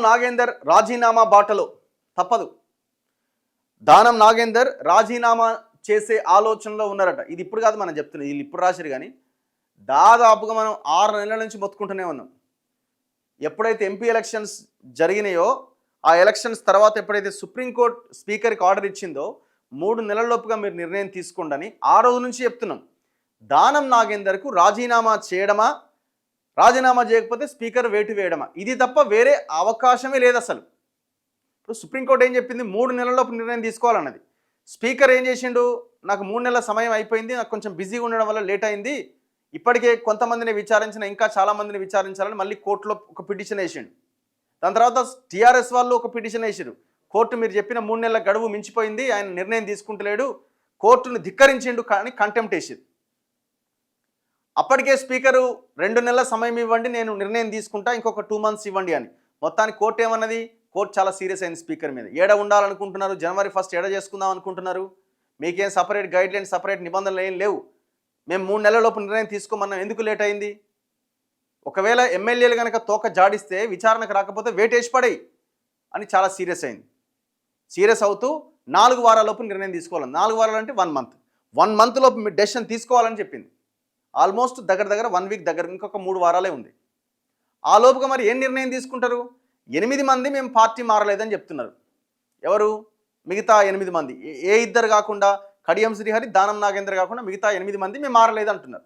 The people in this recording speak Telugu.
నాగేందర్ రాజీనామా బాటలో తప్పదు. దానం నాగేందర్ రాజీనామా చేసే ఆలోచనలో ఉన్నారట. ఇది ఇప్పుడు కాదు మనం చెప్తున్నది, వీళ్ళు ఇప్పుడు రాశారు. కానీ దాదాపుగా మనం 6 నెలల నుంచి మొత్తుకుంటూనే ఉన్నాం. ఎప్పుడైతే ఎంపీ ఎలక్షన్స్ జరిగినాయో ఆ ఎలక్షన్స్ తర్వాత ఎప్పుడైతే సుప్రీంకోర్టు స్పీకర్కి ఆర్డర్ ఇచ్చిందో 3 నెలల్లోపుగా మీరు నిర్ణయం తీసుకోండి అని ఆ రోజు నుంచి చెప్తున్నాం. దానం నాగేందర్కు రాజీనామా చేయడమా, రాజీనామా చేయకపోతే స్పీకర్ వేటు వేయడమా, ఇది తప్ప వేరే అవకాశమే లేదు అసలు. ఇప్పుడు సుప్రీంకోర్టు ఏం చెప్పింది, 3 నెలల్లోపు నిర్ణయం తీసుకోవాలన్నది. స్పీకర్ ఏం చేసిండు, నాకు 3 నెలల సమయం అయిపోయింది, నాకు కొంచెం బిజీగా ఉండడం వల్ల లేట్ అయింది, ఇప్పటికే కొంతమందిని విచారించిన, ఇంకా చాలామందిని విచారించాలని మళ్ళీ కోర్టులో ఒక పిటిషన్ వేసిండు. దాని తర్వాత టీఆర్ఎస్ వాళ్ళు ఒక పిటిషన్ వేసారు. కోర్టు మీరు చెప్పిన 3 నెలల గడువు మించిపోయింది, ఆయన నిర్ణయం తీసుకుంటలేడు, కోర్టును ధిక్కరించిండు కానీ కంటెంప్ట్ వేసారు. అప్పటికే స్పీకరు 2 నెలల సమయం ఇవ్వండి, నేను నిర్ణయం తీసుకుంటా, ఇంకొక 2 months ఇవ్వండి అని. మొత్తానికి కోర్టు ఏమన్నది, కోర్టు చాలా సీరియస్ అయింది స్పీకర్ మీద. ఏడ ఉండాలనుకుంటున్నారు, January 1 ఏడ చేసుకుందాం అనుకుంటున్నారు, మీకేం సపరేట్ గైడ్లైన్స్, సపరేట్ నిబంధనలు ఏం లేవు, మేము 3 నెలలలోపు నిర్ణయం తీసుకోమన్నాం, ఎందుకు లేట్ అయింది? ఒకవేళ ఎమ్మెల్యేలు కనుక తోక జాడిస్తే విచారణకు రాకపోతే వేటేసి పడేయి అని చాలా సీరియస్ అయింది. సీరియస్ అవుతూ 4 వారాలలోపు నిర్ణయం తీసుకోవాలి. 4 వారాలు అంటే 1 month. 1 month లోపు మీరు డెసిషన్ తీసుకోవాలని చెప్పింది. ఆల్మోస్ట్ దగ్గర 1 week దగ్గర, ఇంకొక 3 వారాలే ఉంది. ఆ లోపుగా మరి ఏం నిర్ణయం తీసుకుంటారు? 8 మంది మేము పార్టీ మారలేదని చెప్తున్నారు. ఎవరు? మిగతా 8 మంది, ఏ ఇద్దరు కాకుండా, కడియం శ్రీహరి, దానం నాగేందర్ కాకుండా మిగతా 8 మంది మేము మారలేదు అంటున్నారు.